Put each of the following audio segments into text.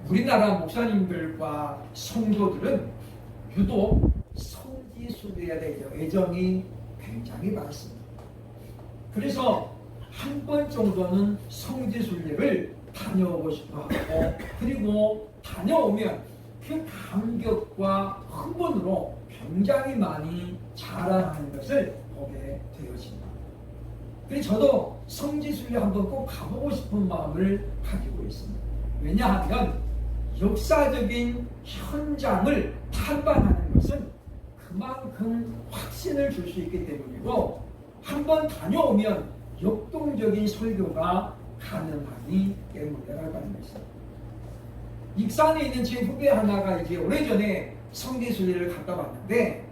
우리나라 목사님들과 성도들은 유독 성지순례에 대한 애정이 굉장히 많습니다. 그래서 한 번 정도는 성지순례를 다녀오고 싶어 하고, 그리고 다녀오면 그 감격과 흥분으로 굉장히 많이 자랑하는 것을 보게 되어집니다. 그래서 저도 성지순례 한번 꼭 가보고 싶은 마음을 가지고 있습니다. 왜냐하면 역사적인 현장을 탐방하는 것은 그만큼 확신을 줄 수 있기 때문이고, 한번 다녀오면 역동적인 설교가 가능하기 때문이라고 하는 것입니다. 익산에 있는 제 후배 하나가 이제 오래전에 성지순례를 갔다 왔는데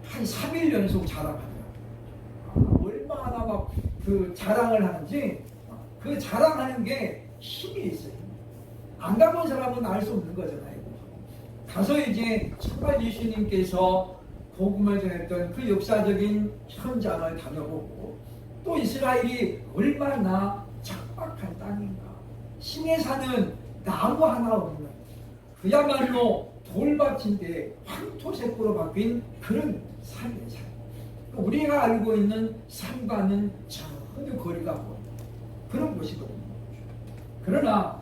한 3일 연속 자랑하더라고요. 얼마나 막 그 자랑을 하는지, 그 자랑하는 게 힘이 있어요. 안 가본 사람은 알 수 없는 거잖아요. 가서 이제 정말 예수님께서 복음을 전했던 그 역사적인 현장을 다녀보고, 또 이스라엘이 얼마나 척박한 땅인가, 신에 사는 나무 하나 없는 그야말로 돌밭인데 황토색으로 바뀐 그런 삶의 삶. 우리가 알고 있는 삶과는 전혀 거리가 먼 그런 곳이거든요. 그러나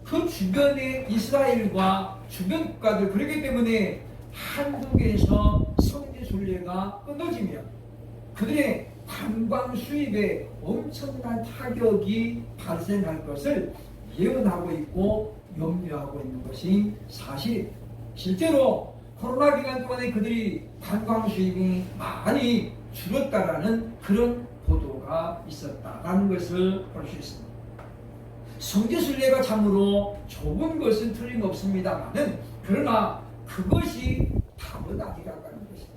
그 주변의 이스라엘과 주변 국가들, 그렇기 때문에 한국에서 성지순례가 끊어지면 그들의 관광 수입에 엄청난 타격이 발생할 것을 예언하고 있고 염려하고 있는 것이 사실입니다. 실제로 코로나 기간 동안에 그들이 관광 수입이 많이 줄었다라는 그런 보도가 있었다라는 것을 볼 수 있습니다. 성지순례가 참으로 좋은 것은 틀림없습니다만은, 그러나 그것이 답은 아니라고 하는 것입니다.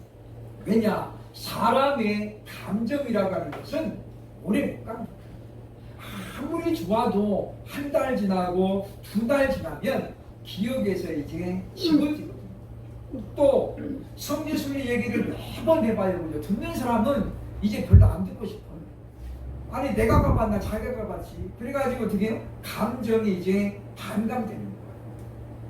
왜냐? 사람의 감정이라고 하는 것은 오래 못 갑니다. 아무리 좋아도 한 달 지나고 두 달 지나면 기억에서 이제 지워지거든요. 또 성지순례 얘기를 매번 해봐요. 듣는 사람은 이제 별로 안 듣고 싶어요. 아니 내가 가봤나 자기가 가봤지. 그래가지고 어떻게 해요? 감정이 이제 반감되는 거예요.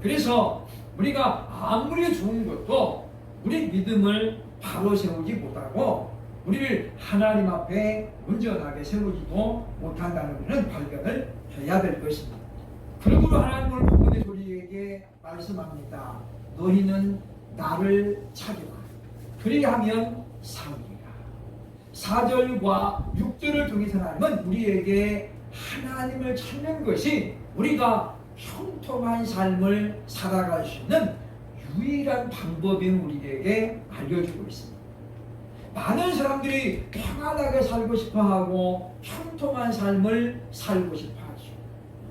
그래서 우리가 아무리 좋은 것도 우리 믿음을 바로 세우지 못하고 우리를 하나님 앞에 온전하게 세우지도 못한다는 것을 발견을 해야 될 것입니다. 그러므로 하나님은 본문의 소리에게 말씀합니다. 너희는 나를 찾으라. 그리하면 살리라. 4절과 6절을 통해서 하나님은 우리에게 하나님을 찾는 것이 우리가 형통한 삶을 살아갈 수 있는 유일한 방법인 우리에게 알려주고 있습니다. 많은 사람들이 평안하게 살고 싶어하고 형통한 삶을 살고 싶어하죠.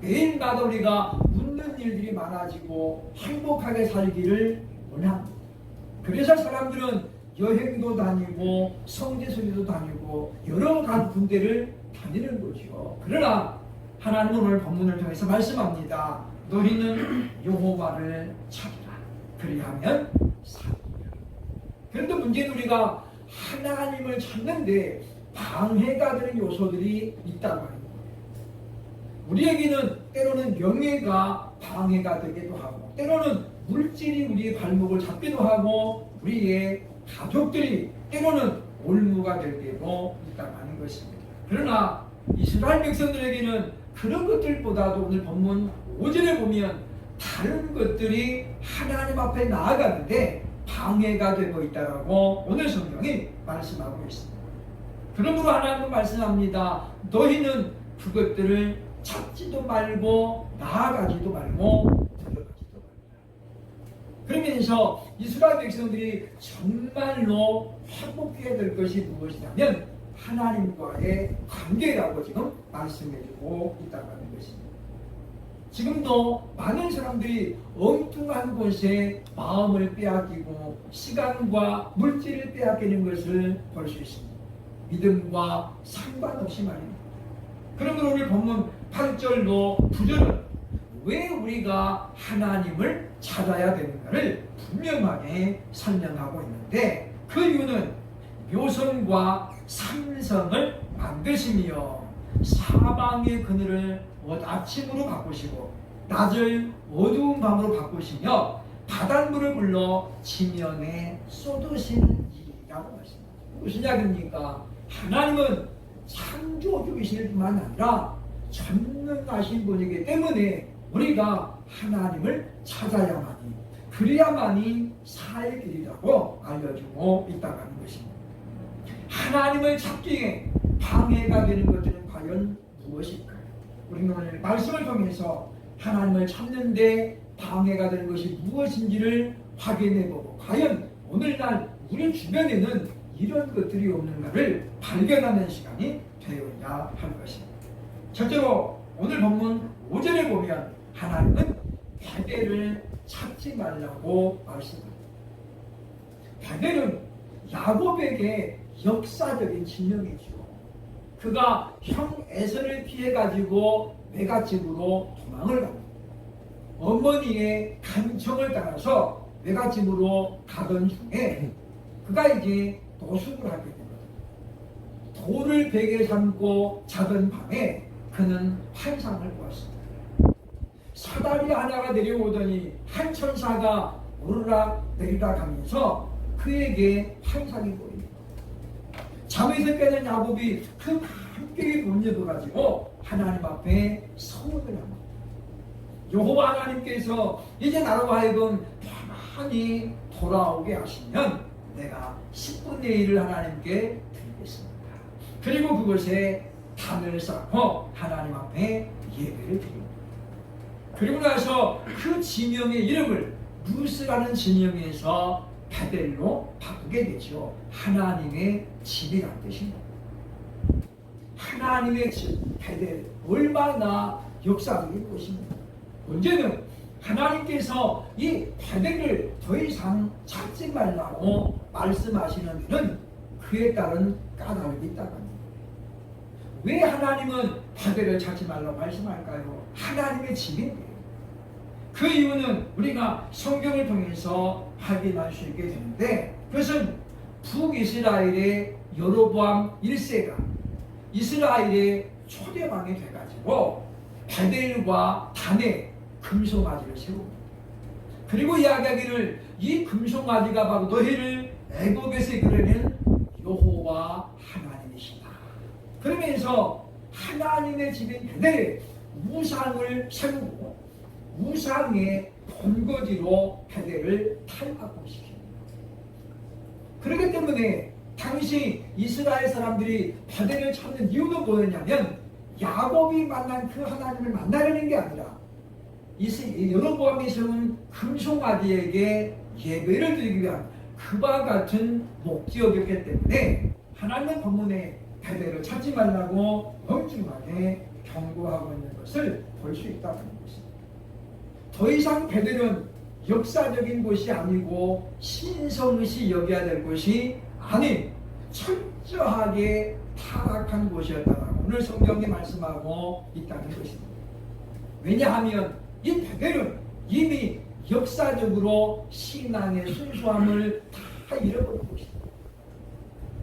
매일마다 우리가 묻는 일들이 많아지고 행복하게 살기를 원합니다. 그래서 사람들은 여행도 다니고 성지순례도 다니고 여러 가지 군대를 다니는 거죠. 그러나 하나님은 오늘 본문을 통해서 말씀합니다. 너희는 여호와를 찾으라. 그리하면 살리라. 그런데 문제는 우리가 하나님을 찾는데 방해가 되는 요소들이 있다고 하는 거예요. 우리에게는 때로는 명예가 방해가 되기도 하고, 때로는 물질이 우리의 발목을 잡기도 하고, 우리의 가족들이 때로는 올무가 될 때도 있다고 하는 것입니다. 그러나 이스라엘 백성들에게는 그런 것들보다도 오늘 본문 5절에 보면 다른 것들이 하나님 앞에 나아가는데 방해가 되고 있다라고 오늘 성경이 말씀하고 있습니다. 그러므로 하나님은 말씀합니다. 너희는 그것들을 찾지도 말고 나아가지도 말고 들어가지도 말라. 그러면서 이스라엘 백성들이 정말로 회복해야 될 것이 무엇이냐면 하나님과의 관계라고 지금 말씀해주고 있다고 하는 것입니다. 지금도 많은 사람들이 엉뚱한 곳에 마음을 빼앗기고 시간과 물질을 빼앗기는 것을 볼 수 있습니다. 믿음과 상관없이 말입니다. 그러므로 오늘 본문 8절로 9절은 왜 우리가 하나님을 찾아야 되는가를 분명하게 설명하고 있는데, 그 이유는 묘성과 삼성을 만드시며 사방의 그늘을 아침으로 바꾸시고 낮을 어두운 밤으로 바꾸시며 바닷물을 불러 지면에 쏟으시는 이라고 말씀합니다. 무슨 이야기입니까? 하나님은 창조주이실 뿐만 아니라 전능하신 분이기 때문에 우리가 하나님을 찾아야만이, 그래야만이 살 길이라고 알려주고 있다고 하는 것입니다. 하나님을 찾기에 방해가 되는 것들은 과연 무엇일까요? 우리는 오늘 말씀을 통해서 하나님을 찾는데 방해가 되는 것이 무엇인지를 확인해보고, 과연 오늘날 우리 주변에는 이런 것들이 없는가를 발견하는 시간이 되어야 할 것입니다. 첫째로 오늘 본문 5절에 보면 하나님은 베델을 찾지 말라고 말씀합니다. 베델은 야곱에게 역사적인 진명이죠. 그가 형 에서를 피해가지고 외갓집으로 도망을 갑니다. 어머니의 간청을 따라서 외갓집으로 가던 중에 그가 이제 노숙을 하게 됩니다. 돌을 베개 삼고 자던 밤에 그는 환상을 보았습니다. 사다리 하나가 내려오더니 한 천사가 오르락 내리락 하면서 그에게 환상이 보입니다. 잠에서 깨는 야곱이 그 함께 눈여겨 가지고 하나님 앞에 서원을 합니다. 여호와 하나님께서 이제 나로 하여금 가만히 돌아오게 하시면 내가 10분의 1을 하나님께 드리겠습니다. 그리고 그곳에 단을 쌓고 하나님 앞에 예배를 드립니다. 그리고 나서 그 지명의 이름을 루스라는 지명에서 베델로 바꾸게 되죠. 하나님의 집이라는 뜻입니다. 하나님의 집, 베델, 얼마나 역사적인 것입니다. 문제는 하나님께서 이 베델을 더 이상 찾지 말라고 말씀하시는 데는 그에 따른 까닭이 있다고 합니다. 왜 하나님은 베델을 찾지 말라고 말씀할까요? 하나님의 집인데. 그 이유는 우리가 성경을 통해서 확인할 수 있게 되는데, 그것은 북이스라엘의 여로보암 1세가 이스라엘의 초대왕이 돼가지고 베델과 단에 금송아지를 세웁니다. 그리고 이야기하기를 이 금송아지가 바로 너희를 애굽에서 이끌어낸 여호와 하나님이시다. 그러면서 하나님의 집인 베델에 우상을 세우고 우상의 본거지로 베델을 탈바꿈시킵니다. 그렇기 때문에 당시 이스라엘 사람들이 베델을 찾는 이유가 뭐였냐면 야곱이 만난 그 하나님을 만나려는 게 아니라 여로보암이 세운 금송아지에게 예배를 드리기 위한 그와 같은 목적이었기 때문에 하나님의 법문에 베델을 찾지 말라고 엄중하게 경고하고 있는 것을 볼 수 있다는 것입니다. 더 이상 베델은 역사적인 곳이 아니고 신성시 여겨야 될 곳이 아닌 철저하게 타락한 곳이었다고 오늘 성경이 말씀하고 있다는 것입니다. 왜냐하면 이 베델은 이미 역사적으로 신앙의 순수함을 다 잃어버린 것입니다.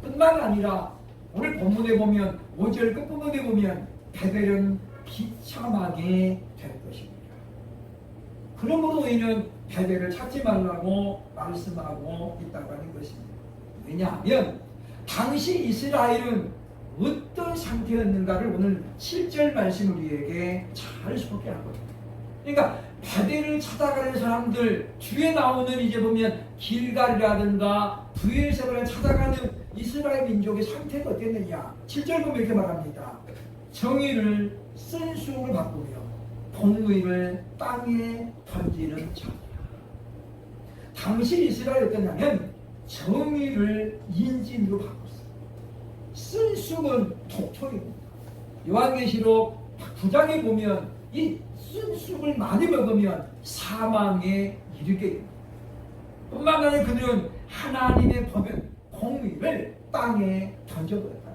뿐만 아니라 오늘 본문에 보면 5절 끝부분에 보면 베델은 비참하게 될 것입니다. 그러므로 이는 베델을 찾지 말라고 말씀하고 있다고 하는 것입니다. 왜냐하면 당시 이스라엘은 어떤 상태였는가를 오늘 7절 말씀 우리에게 잘 소개하거든요. 그러니까 베델을 찾아가는 사람들 뒤에 나오는 이제 보면 길갈이라든가 브엘세바를 찾아가는 이스라엘 민족의 상태가 어땠느냐. 7절 보면 이렇게 말합니다. 정의를 쓴수로 바꾸며 공의를 땅에 던지는 자니라. 당시 이스라엘이 어땠냐면 정의를 인진으로 바꿨어요. 쓴쑥은 독초입니다. 요한계시록 9장에 보면 이 쓴쑥을 많이 먹으면 사망에 이르게 됩니다. 뿐만 아니라 그들은 하나님의 법은 공의를 땅에 던져버렸다.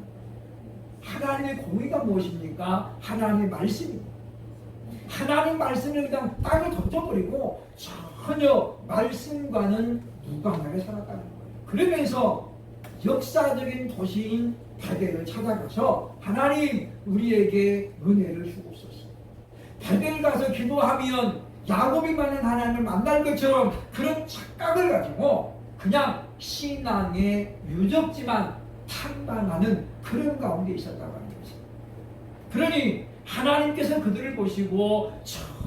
하나님의 공의가 무엇입니까? 하나님의 말씀입니다. 하나님 말씀을 그냥 땅에 던져버리고 전혀 말씀과는 무관하게 살았다는 거예요. 그러면서 역사적인 도시인 베델을 찾아가서 하나님 우리에게 은혜를 주옵소서. 베델 가서 기도하면 야곱이 만난 하나님을 만날 것처럼 그런 착각을 가지고 그냥 신앙의 유적지만 탐방하는 그런 가운데 있었다고 하는 것입니다. 그러니 하나님께서 그들을 보시고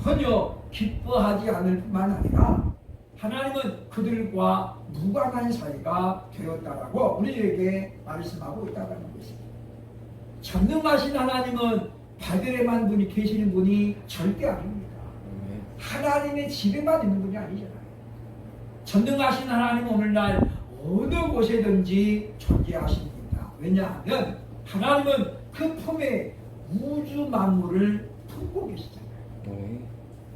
전혀 기뻐하지 않을 뿐만 아니라 하나님은 그들과 무관한 사이가 되었다라고 우리에게 말씀하고 있다고 하는 것입니다. 전능하신 하나님은 베들레헴만 분이 계시는 분이 절대 아닙니다. 하나님의 집에만 있는 분이 아니잖아요. 전능하신 하나님은 오늘날 어느 곳에든지 존재하십니다. 왜냐하면 하나님은 그 품에 우주 만물을 품고 계시잖아요.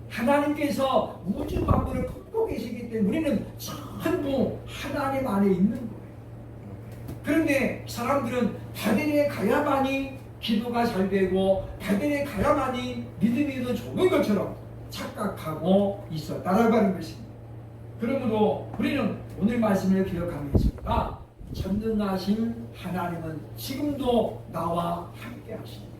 하나님께서 우주 만물을 품고 계시기 때문에 우리는 전부 하나님 안에 있는 거예요. 그런데 사람들은 베델에 가야만이 기도가 잘 되고 베델에 가야만이 믿음이 더 좋은 것처럼 착각하고 있었다라고 하는 것입니다. 그러므로 우리는 오늘 말씀을 기억하겠습니다. 전능하신 하나님은 지금도 나와 함께 하십니다.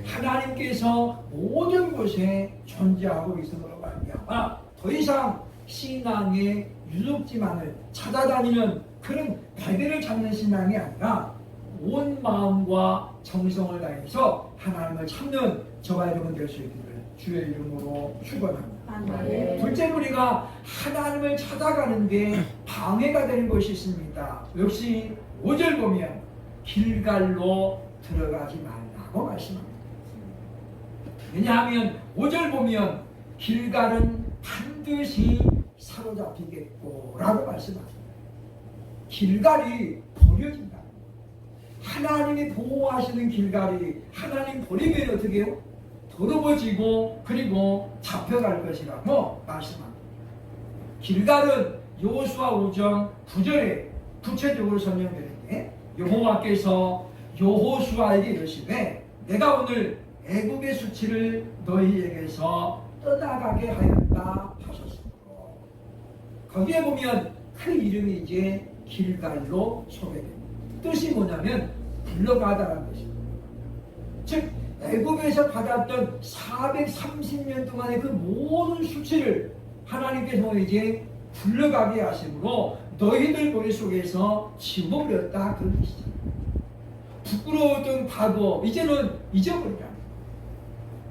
하나님께서 모든 곳에 존재하고 있음으로 말미암아 더 이상 신앙의 유적지만을 찾아다니는 그런 베델을 찾는 신앙이 아니라 온 마음과 정성을 다해서 하나님을 찾는 저와 여러분 될 수 있기를 주의 이름으로 축원합니다. 둘째로 우리가 하나님을 찾아가는데 방해가 되는 것이 있습니다. 역시 5절 보면 길갈로 들어가지 말라고 말씀합니다. 왜냐하면 5절 보면 길갈은 반드시 사로잡히겠고 라고 말씀합니다. 길갈이 버려진다. 하나님이 보호하시는 길갈이 하나님 버리면 어떻게 해요? 더러워지고 그리고 잡혀갈 것이라고 말씀합니다. 길갈은 여호수아 5장 9절에 구체적으로 설명되는데 여호와께서 여호수아에게 이르시되 내가 오늘 애국의 수치를 너희에게서 떠나가게 하였다 하셨으므로 거기에 보면 그 이름이 이제 길갈로 소개됩니다. 뜻이 뭐냐면 불러가다라는 것입니다. 즉 애국에서 받았던 430년 동안의 그 모든 수치를 하나님께서 이제 불러가게 하심으로 너희들 머릿속에서 지워버렸다 그런 뜻이죠. 부끄러웠던 과거 이제는 잊어버리라.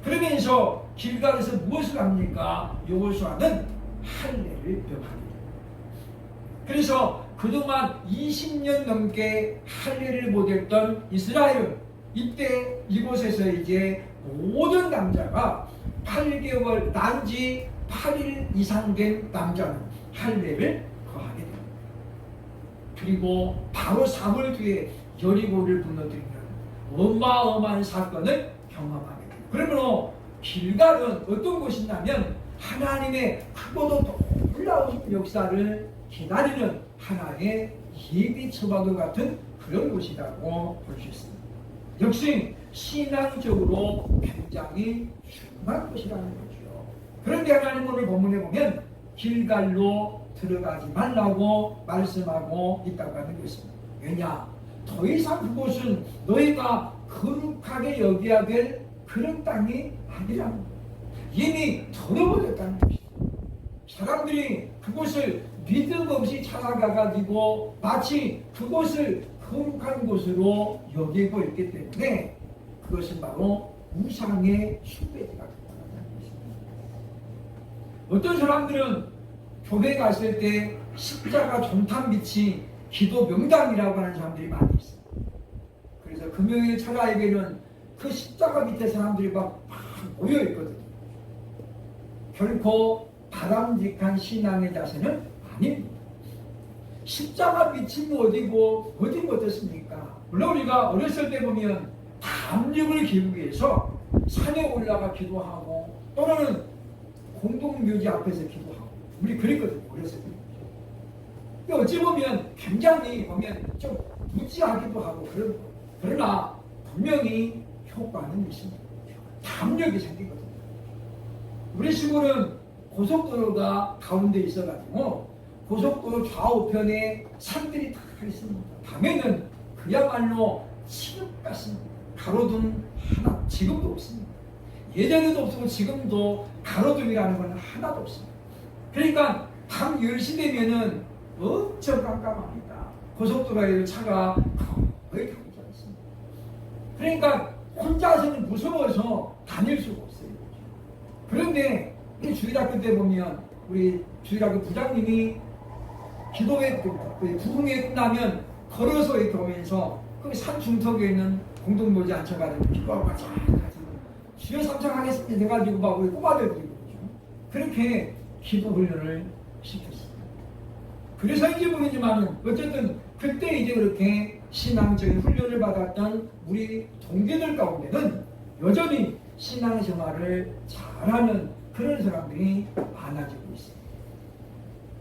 그러면서 길갈에서 무엇을 합니까? 여호수아는 할례를 명합니다. 그래서 그동안 20년 넘게 할례를 못했던 이스라엘은 이때 이곳에서 이제 모든 남자가 8개월 난지 8일 이상 된 남자는 할례를 거하게 됩니다. 그리고 바로 3월 뒤에 여리고를 무너뜨리는 어마어마한 사건을 경험하게 됩니다. 그러므로 길갈은 어떤 곳이냐면 하나님의 크고도 놀라운 역사를 기다리는 하나의 예비 처방과 같은 그런 곳이라고 볼 수 있습니다. 역시 신앙적으로 굉장히 중요한 것이라는 거죠. 그런데 하나님 오늘 본문에 보면 길갈로 들어가지 말라고 말씀하고 있다고 하는 것입니다. 왜냐? 더 이상 그곳은 너희가 거룩하게 여겨야 될 그런 땅이 아니라는 거예요. 이미 더러워졌다는 것이죠. 사람들이 그곳을 믿음 없이 찾아가가지고 마치 그곳을 거룩한 곳으로 여기고 있기 때문에 그것은 바로 우상의 숭배가 된다는 것입니다. 어떤 사람들은 교회 갔을 때 십자가 종탄 빛이 기도 명당이라고 하는 사람들이 많이 있어요. 그래서 금요일 철야에게는 그 십자가 밑에 사람들이 막 모여 있거든요. 결코 바람직한 신앙의 자세는 아닙니다. 십자가 빛이 어디고 어디 어떻습니까? 물론 우리가 어렸을 때 보면 담력을 기르기 위해서 산에 올라가 기도하고 또는 공동묘지 앞에서 기도하고 우리 그랬거든요. 어렸을 때. 어찌 보면 굉장히 보면 좀 무지하기도 하고 그런 거. 그러나 분명히 효과는 있습니다. 담력이 생기거든요. 우리 시골은 고속도로가 가운데 있어가지고 고속도로 좌우편에 산들이 다 있습니다. 밤에는 그야말로 칠흑 같습니다. 가로등 하나 지금도 없습니다. 예전에도 없었고 지금도 가로등이라는 건 하나도 없습니다. 그러니까 밤 10시 되면은 엄청 깜깜합니다. 고속도로에 차가 거의 다니지 않습니다. 그러니까 혼자서는 무서워서 다닐 수가 없어요. 그런데 우리 주일학교 때 보면 우리 주일학교 부장님이 기도회 부흥회 끝나면 걸어서 이렇게 오면서 그 산 중턱에 있는 공동묘지 앉혀가지고 기도하고 같이 주여 삼창하겠습니다 해가지고 막 우리 꼬마들 드리고 그렇게 기도 훈련을 시켰습니다. 그래서인지 모르지만 어쨌든 그때 이제 그렇게 신앙적인 훈련을 받았던 우리 동기들 가운데는 여전히 신앙생활을 잘하는 그런 사람들이 많아지고 있습니다.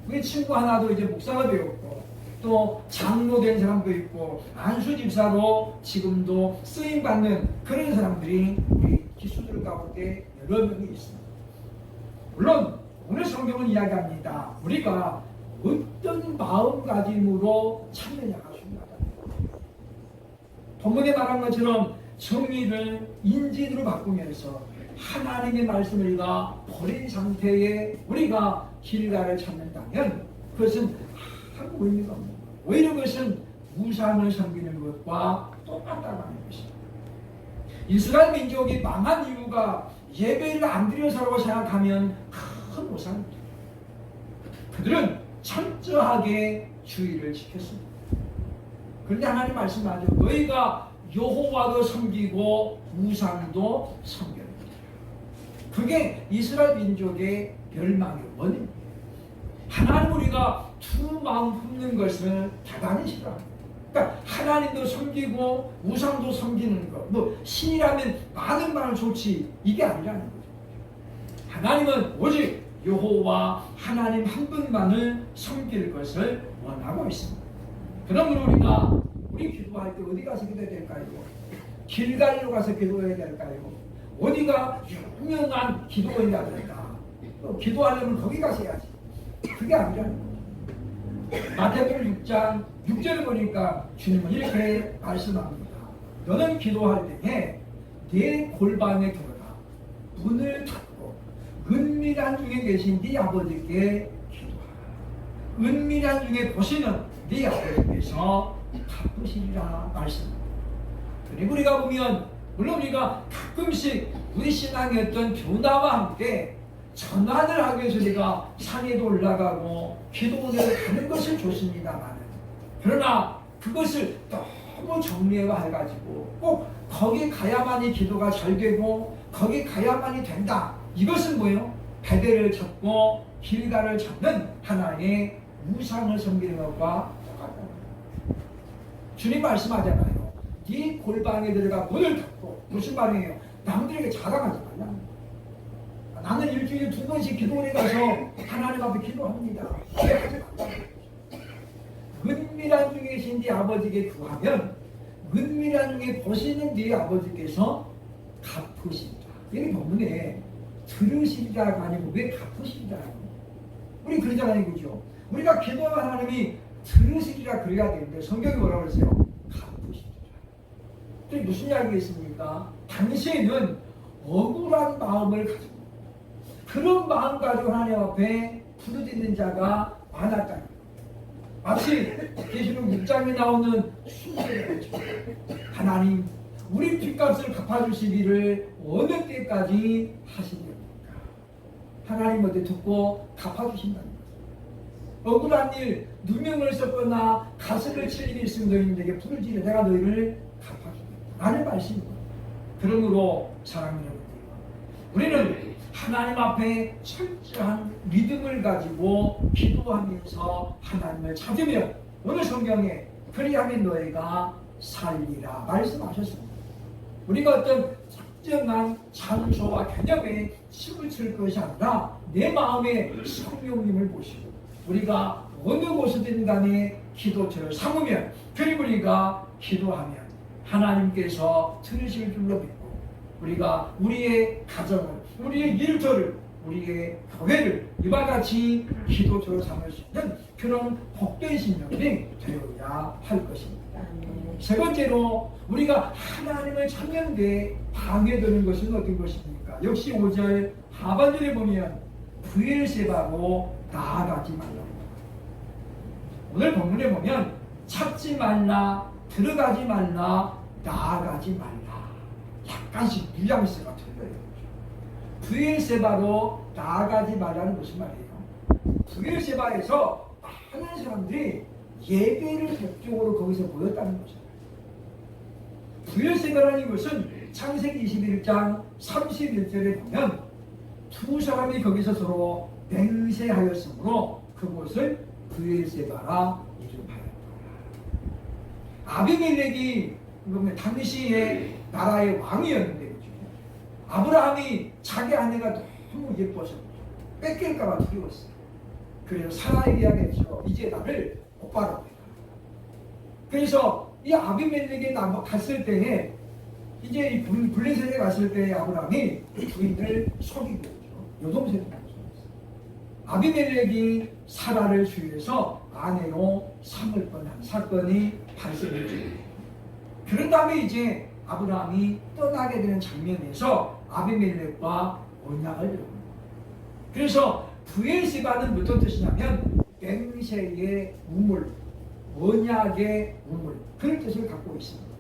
우리 친구 하나도 이제 목사가 되었고 또 장로 된 사람도 있고 안수 집사로 지금도 쓰임 받는 그런 사람들이 우리 기수들 가운데 여러 명이 있습니다. 물론 오늘 성경은 이야기합니다. 우리가 어떤 마음가짐으로 참느냐가 중요하다. 본문에 말한 것처럼 정의를 인진으로 바꾸면서 하나님의 말씀을 우리가 버린 상태에 우리가 길가를 찾는다면 그것은 아무 의미가 없는 거예요. 오히려 그것은 우상을 섬기는 것과 똑같다고 하는 것입니다. 이스라엘 민족이 망한 이유가 예배를 안 드려서라고 생각하면 큰 오산입니다. 그들은 철저하게 주의를 지켰습니다. 그런데 하나님 말씀하죠. 너희가 여호와도 섬기고 우상도 섬겨라. 그게 이스라엘 민족의 멸망의 원인입니다. 하나님 우리가 두 마음 품는 것을 대단히 싫어합니다. 그러니까 하나님도 섬기고 우상도 섬기는 것, 뭐 신이라면 많은 말은 좋지 이게 아니라는 거죠. 하나님은 오직 여호와 하나님 한 분만을 섬길 것을 원하고 있습니다. 그러므로 우리가 우리 기도할 때 어디 가서 기도해야 될까요? 길갈로 가서 기도해야 될까요? 어디가 유명한 기도원이라든가 기도하려면 거기 가서 해야지. 그게 아니라는 거죠. 마태복음 6장 6절을 보니까 주님은 이렇게 말씀합니다. 너는 기도할 때에 내 골방에 들어가 문을 닫고 은밀한 중에 계신 네 아버지께 기도하라. 은밀한 중에 보시는 네 아버지께서 갚으시리라 말씀합니다. 그리고 우리가 보면 물론 우리가 가끔씩 우리 신앙의 어떤 변화와 함께 전환을 하기 위해서 우리가 산에도 올라가고 기도원에 가는 것은 좋습니다만 그러나 그것을 너무 정리해가지고 꼭 거기 가야만이 기도가 잘 되고 거기 가야만이 된다. 이것은 뭐예요? 베델을 찾고 길가를 찾는 하나의 우상을 섬기는 것과 똑같다. 주님 말씀하잖아요. 네 골방에 들어가 문을 닫고 무슨 말이에요? 남들에게 자랑하지 말라. 나는 일주일에 2번씩 기도원에 가서 하나님 앞에 기도합니다. 은밀한 중에 계신 네 아버지께 구하면 은밀한 중에 보시는 네 아버지께서 갚으시리라. 여기 본문에 들으시리라가 아니고 왜 갚으시리라고? 우리 그러잖아요, 그죠? 우리가 기도하면 하나님이 들으시리라 그래야 되는데 성경이 뭐라고 그러세요? 갚으시리라. 그게 무슨 이야기겠습니까? 당시에는 억울한 마음을 가지고 그런 마음 가지고 하나님 앞에 부르짖는 자가 많았다. 마치 계시록 6장에 나오는 순서를 하나님 우리 뒷값을 갚아주시기를 어느 때까지 하시렵니까? 하나님 어디 듣고 갚아주신다는 거죠. 억울한 일, 누명을 썼거나 가슴을 칠 일이 있으면 너희들에게 부르짖으려 내가 너희를 갚아주겠다 라는 말씀입니다. 그러므로 사랑하는 여러분, 우리는 하나님 앞에 철저한 믿음을 가지고 기도하면서 하나님을 찾으며 오늘 성경에 그리하면 너희가 살리라 말씀하셨습니다. 우리가 어떤 특정한 장소와 개념에 칩을 칠 것이 아니라 내 마음에 성령님을 모시고 우리가 어느 곳이든 간에 기도처를 삼으면 그리고 우리가 기도하면 하나님께서 들으실 줄로 믿고 우리가 우리의 가정을 우리의 일터를 우리의 교회를 이와 같이 기도처로 삼을 수 있는 그런 복된 신령이 되어야 할 것입니다. 세 번째로 우리가 하나님을 찾는 데 방해되는 것은 어떤 것입니까? 했습니까? 역시 5절 하반절에 보면 브엘세바로 나아가지 말라고. 오늘 본문에 보면 찾지 말라, 들어가지 말라, 나아가지 말라. 약간씩 뉘앙스가 틀려요. 브엘세바로 나아가지 말라는 무슨 말이에요? 브엘세바에서 많은 사람들이 예배를 목적으로 거기서 모였다는 거죠. 브엘세바라는 것은 창세기 21장 31절에 보면 두 사람이 거기서 서로 맹세하였으므로 그곳을 브엘세바라 이름하였다. 아비멜렉이 당시의 나라의 왕이었는데 그렇죠? 아브라함이 자기 아내가 너무 예뻐서 뺏길까봐 두려웠어요. 그래서 사라에게 이야기했죠. 이제 나를 오빠라고 해라. 그래서 이 아비멜렉에 갔을 때에 이제 이 블레셋에 갔을 때에 아브라함이 부인을 속이고 여동생을 속였어요. 아비멜렉이 사라를 주위해서 아내로 삼을 뻔한 사건이 발생했죠. 그런 다음에 이제 아브라함이 떠나게 되는 장면에서 아비멜렉과 언약을 이룹니다. 그래서 브엘세바는 어떤 뜻이냐면 맹세의 우물, 언약의 우물, 그런 뜻을 갖고 있습니다.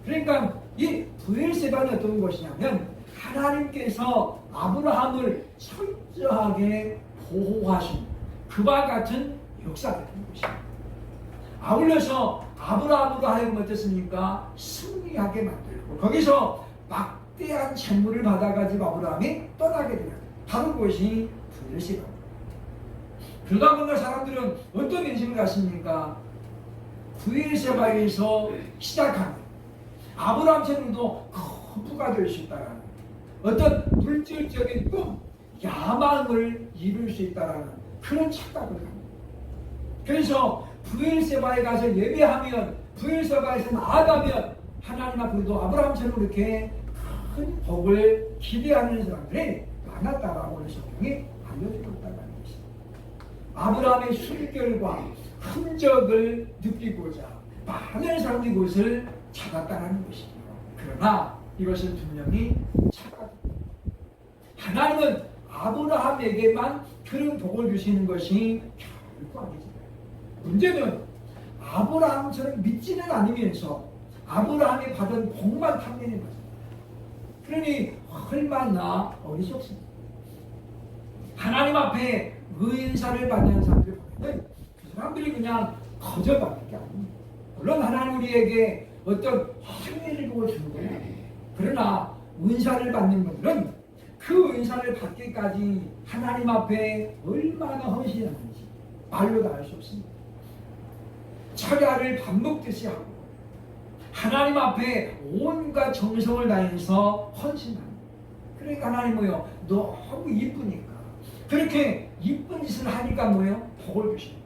그러니까 이 브엘세바는 어떤 것이냐면 하나님께서 아브라함을 철저하게 보호하신 그와 같은 역사가 되는 것입니다. 아울러서 아브라함으로 하여금 어떻습니까? 승리하게 만들고 거기서 막대한 재물을 받아가지고 아브라함이 떠나게 되는 다른 곳이 브엘세바입니다. 그러다 보니까 사람들은 어떤 인식을 갖습니까? 브엘세바에서 시작하는 아브라함처럼도 거부가 될 수 있다는 어떤 물질적인 꿈, 야망을 이룰 수 있다는 그런 착각을 합니다. 그래서 브엘세바에 가서 예배하면 브엘세바에서 나아가면 하나님 앞에도 아브라함처럼 이렇게 큰 복을 기대하는 사람들이 많았다라고 오늘 성경이 알려주고 있다는 것입니다. 아브라함의 숨결과 흔적을 느끼고자 많은 사람들이 그것을 찾았다는 것이죠. 그러나 이것은 분명히 착각입니다. 하나님은 아브라함에게만 그런 복을 주시는 것이 결코 아니죠. 문제는 아브라함처럼 믿지는 않으면서 아브라함이 받은 복만 탐내는 것입니다. 그러니 얼마나 어리석습니다. 하나님 앞에 의인사를 받는 사람들을 보면 그 사람들이 그냥 거저받는 게 아닙니다. 물론 하나님 우리에게 어떤 행위를 보고 주는 거예요. 그러나 은사를 받는 분들은 그 은사를 받기까지 하나님 앞에 얼마나 헌신하는지 말로 다 알 수 없습니다. 철야를 밥 먹듯이 하고 하나님 앞에 온갖 정성을 다해서 헌신합니다. 그러니까 하나님 뭐요? 너무 이쁘니까 그렇게 이쁜 짓을 하니까 뭐요? 복을 주십니다.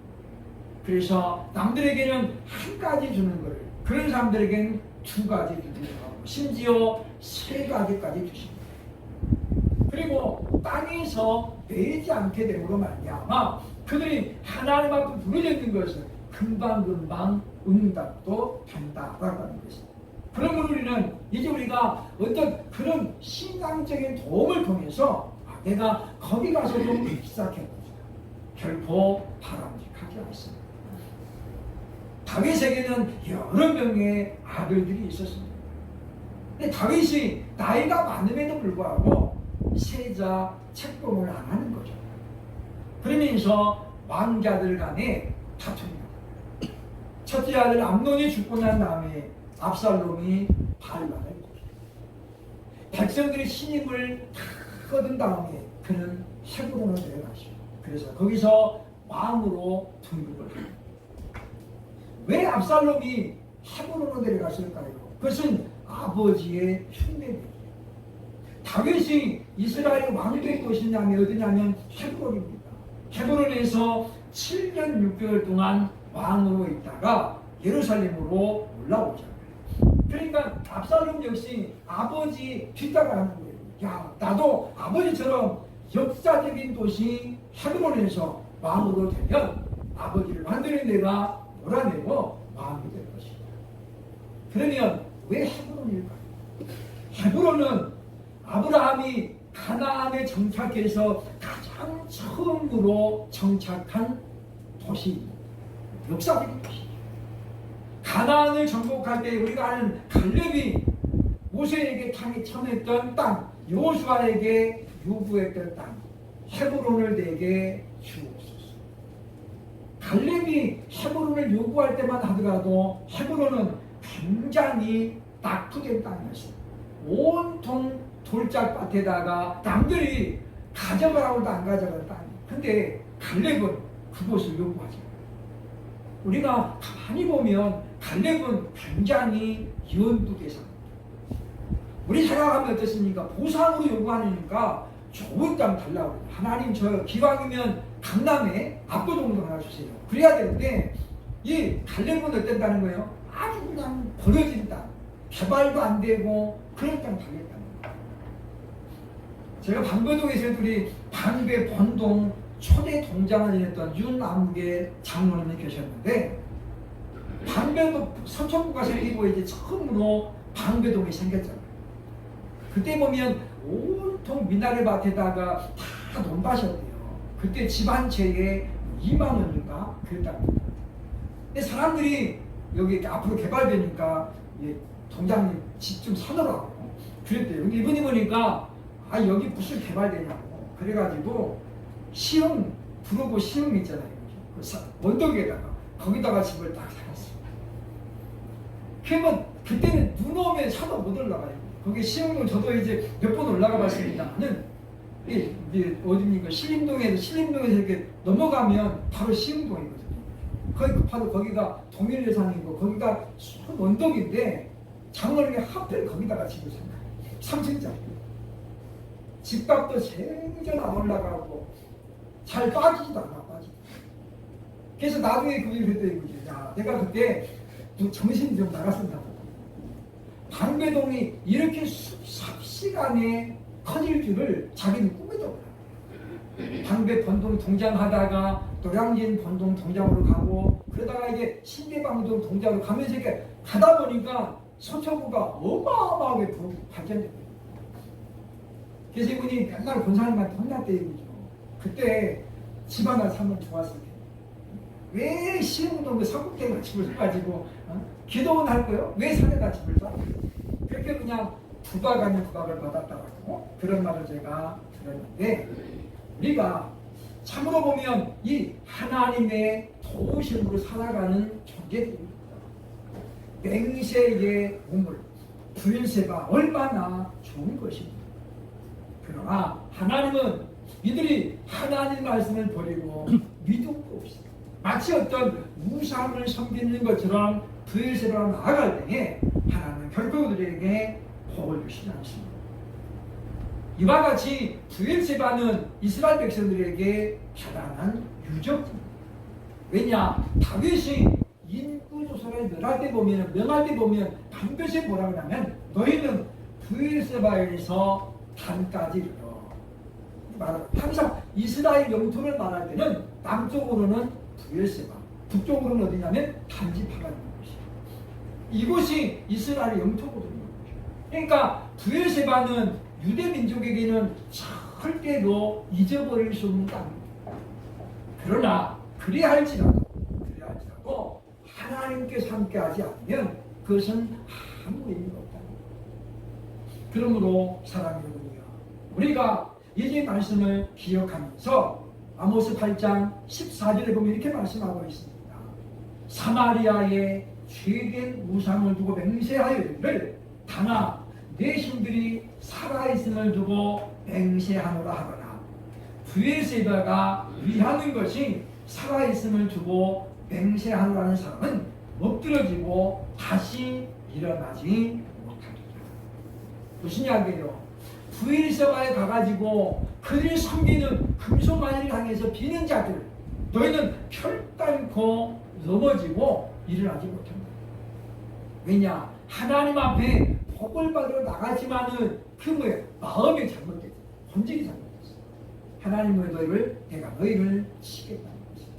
그래서 남들에게는 한 가지 주는 거를 그런 사람들에게는 두 가지 주기도 하고 심지어 세 가지까지 주십니다. 그리고 땅에서 매지 않게 됨으로 말미암아 그들이 하나님 앞에 부르짖는 것은 금방금방 응답도 된다라고 하는 것입니다. 그러면 우리는 이제 우리가 어떤 그런 신앙적인 도움을 통해서 내가 거기 가서 좀 시작해보자. 결코 바람직하지 않습니다. 다윗에게는 여러 명의 아들들이 있었습니다. 근데 다윗이 나이가 많음에도 불구하고 세자 책봉을 안 하는 거죠. 그러면서 왕자들 간에 다툽니다. 첫째 아들 암논이 죽고 난 다음에 압살롬이 반란을 일으킵니다. 백성들이 신임을 다 얻은 다음에 그는 헤브론으로 내려가시고 그래서 거기서 왕으로 등극을 합니다. 왜 압살롬이 헤브론으로 내려갔을까요? 그것은 아버지의 흉내입니다. 다윗이 이스라엘 왕이 될 것이냐면 어디냐면 헤브론입니다. 헤브론에서 7년 6개월 동안 왕으로 있다가 예루살렘으로 올라오잖아요. 그러니까 압살롬 역시 아버지 뒤따라하는 거예요. 야, 나도 아버지처럼 역사적인 도시 헤브론에서 왕으로 되면 아버지를 완전히 내가 몰아내고 왕이 될 것이다. 그러면 왜 헤브론일까요? 헤브론은 아브라함이 가나안에 정착해서 가장 처음으로 정착한 도시, 역사적인 도시. 가나안을 정복할 때 우리가 아는 갈렙이 모세에게 청했던 땅, 여호수아에게 요구했던 땅, 헤브론을 내게 주옵소서. 갈렙이 헤브론을 요구할 때만 하더라도 헤브론은 굉장히 낙후된 땅이었어요. 온통 돌짝밭에다가 남들이 가져가라고도 안 가져간 땅이에요. 근데 갈렙은 그곳을 요구하죠. 우리가 가만히 보면 갈렙은 굉장히 연두대상. 우리 생각하면 어떻습니까? 보상으로 요구하니까 좋은 땅 달라고 그래요. 하나님 저 기왕이면 강남에 압도동동 하나 주세요. 그래야 되는데 이 갈렙은 어땠다는 거예요? 아주 그냥 버려진 땅, 개발도 안 되고 그런 땅 달렸다는 거예요. 제가 방배동에서 우리 방배 본동 초대 동장을 지냈던 윤남국의 장로님이 계셨는데 방배동 서천구가 생기고 이제 처음으로 방배동이 생겼잖아요. 그때 보면 온통 미나리 밭에다가 다 논밭이었대요. 그때 집 한 채에 2만 원인가 그랬답니다. 근데 사람들이 여기 앞으로 개발되니까 동장님 집 좀 사놓으라고 그랬대요. 근데 이분이 보니까 아 여기 무슨 개발되냐고 그래가지고 시흥 부르고 시흥 있잖아요. 그 언덕에다가 거기다가 집을 딱 사놨어요. 그러면 그때는 눈 오면 차도 못 올라가요. 거기 시흥동 저도 이제 몇 번 올라가 봤습니다만은 이게 어디입니까? 신림동에서 이렇게 넘어가면 바로 시흥동이거든요. 거기 바로 거기가 동일예산이고 거기가 언덕인데 장로님이 하필 거기다가 집을 산 거예요. 3층짜리. 집값도 생전 안 올라가고 잘 빠지지도 않아 빠지. 그래서 나중에 그분이 그랬더니 야 내가 그때 정신이 좀 나갔었나 보다. 방배동이 이렇게 삽시간에 커질 줄을 자기는 꿈에도 몰라. 방배 본동 동장하다가 노량진 본동 동장으로 가고 그러다가 이제 신대방동 동장으로 가면서 이렇게 가다 보니까 서초구가 어마어마하게 발전된 거예요. 그래서 이분이 맨날 권사님한테 혼났대 이거죠. 그때 집 하나 사면 좋았을 텐데 왜 시흥동 서국대가 집을 사가지고 기도는 할 거예요? 왜 산에다 집을 사? 그렇게 그냥 부박 아닌 부박을 받았다고 그런 말을 제가 들었는데 우리가 참으로 보면 이 하나님의 도우심으로 살아가는 존재들입니다. 맹세의 우물, 부일세가 얼마나 좋은 것입니다. 그러나 하나님은 이들이 하나님 말씀을 버리고 믿음도 없이 마치 어떤 우상을 섬기는 것처럼 부엘세바로 나아갈 때에 하나님은 결코 그들에게 복을 주시지 않습니다. 이와 같이 부엘세바는 이스라엘 백성들에게 대단한 유적입니다. 왜냐? 다윗이 인구조사를 명할 때 보면 반드시 뭐라고 하냐면 너희는 부엘세바에서 단까지 이르러 항상 이스라엘 영토를 말할 때는 남쪽으로는 부엘세바, 북쪽으로는 어디냐면 단지파가 있는 곳이에요. 이곳이 이스라엘 영토거든요. 그러니까 부엘세바는 유대 민족에게는 절대로 잊어버릴 수 없는 땅입니다. 그러나 그래야 할지라도 하나님께서 함께하지 않으면 그것은 아무 의미가 없다. 그러므로 사랑하는 분이요, 우리가 이제 말씀을 기억하면서 아모스 8장 14절에 보면 이렇게 말씀하고 있습니다. 사마리아에 죄된 우상을 두고 맹세하여를 다나 내 신들이 살아있음을 두고 맹세하노라 하거나 부엘세바가 위하는 것이 살아있음을 두고 맹세하노라는 사람은 엎드러지고 다시 일어나지 못하리라. 무슨 이야기예요? 부엘세바에 가가지고 그들이 섬기는 금송아지를 향해서 비는 자들, 너희는 결단코 넘어지고 일어나지 못한다. 왜냐? 하나님 앞에 복을 받으러 나가지만은 그 뭐예요? 마음이 잘못됐어. 본질이 잘못됐어. 하나님의 내가 너희를 치겠다는 것이다.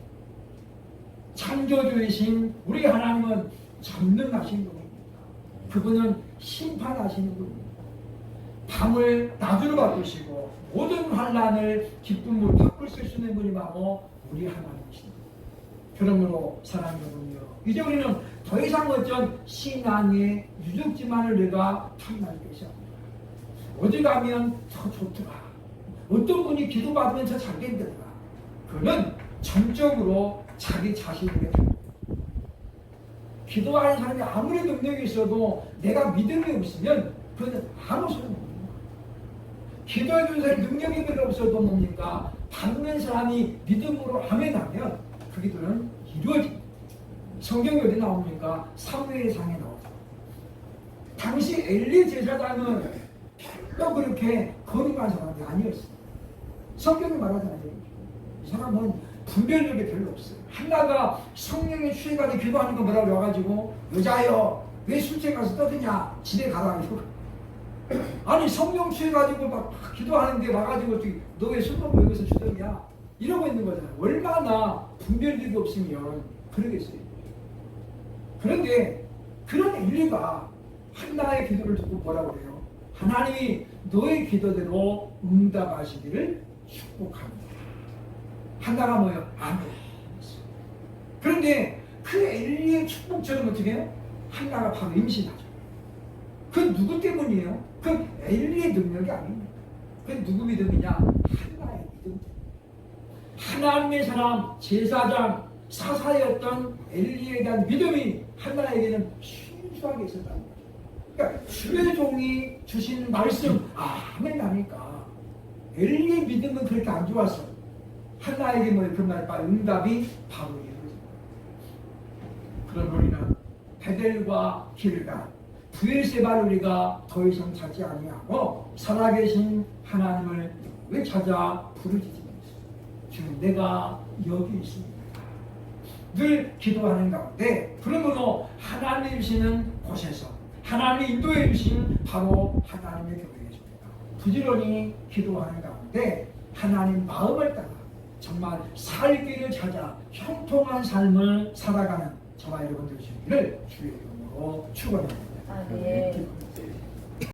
창조주이신 우리 하나님은 전능하신 분입니다. 그분은 심판하시는 분입니다. 담을 나주로 바꾸시고 모든 환난을 기쁨으로 바꿀 수 있는 분이 바로 우리 하나님이십니다. 그러므로 사랑하는 여러분요, 이제 우리는 더 이상 어떤 신앙의 유적지만을 내가 탐날 것이 아닙니다. 어디 가면 더 좋더라, 어떤 분이 기도받으면 더 잘 된다더라, 그는 전적으로 자기 자신에게 기도하는 사람이 아무리 능력이 있어도 내가 믿음이 없으면 그는 아무 소용없는 거예요. 기도해 주는 사람이 능력이 별로 없어도 뭡니까? 받는 사람이 믿음으로 아멘하면 그 기도는 이루어집니다. 성경에 어디 나옵니까? 사무엘상에 나오죠. 당시 엘리 제사장은 별로 그렇게 거룩한 사람이 아니었어요. 성경이 말하잖아요. 이 사람은 분별력이 별로 없어요. 한나가 성령에 취해가지고 기도하는 거 뭐라고 와가지고 여자여 왜 술집 가서 떠드냐, 집에 가라. 아니 성령 취해가지고 막 기도하는데 와가지고 너 왜 술 먹고 여기서 주더냐 이러고 있는 거잖아요. 얼마나 분별력이 없으면 그러겠어요. 그런데 그런 엘리가 한나의 기도를 듣고 뭐라고 그래요? 하나님이 너의 기도대로 응답하시기를 축복합니다. 한나가 뭐예요? 아멘. 그런데 그 엘리의 축복처럼 어떻게 해요? 한나가 바로 임신하죠. 그 누구 때문이에요? 그 엘리의 능력이 아닙니다. 그 누구 믿음이냐? 한나의 믿음. 하나님의 사람, 제사장, 사사였던 엘리에 대한 믿음이 한나에게는 순수하게 있었다는 거죠. 그러니까 주의 종이 주신 말씀, 아멘 하니까 엘리의 믿음은 그렇게 안 좋았어. 한나에게 뭐 그말 응답이 바로 이루어집니다. 그런 우리는 베델과 길갈, 브엘세바를 우리가 더 이상 찾지 아니하고 살아계신 하나님을 왜 찾아 부르짖으면서 지금 내가 여기 있습니다. 늘 기도하는 가운데 그러므로 하나님이 주시는 곳에서 하나님이 인도해 주신 바로 하나님의 교회이십니다. 부지런히 기도하는 가운데 하나님 마음을 따라 정말 살 길을 찾아 형통한 삶을 살아가는 저와 여러분들 되시기를 주의 이름으로 축원합니다. 네.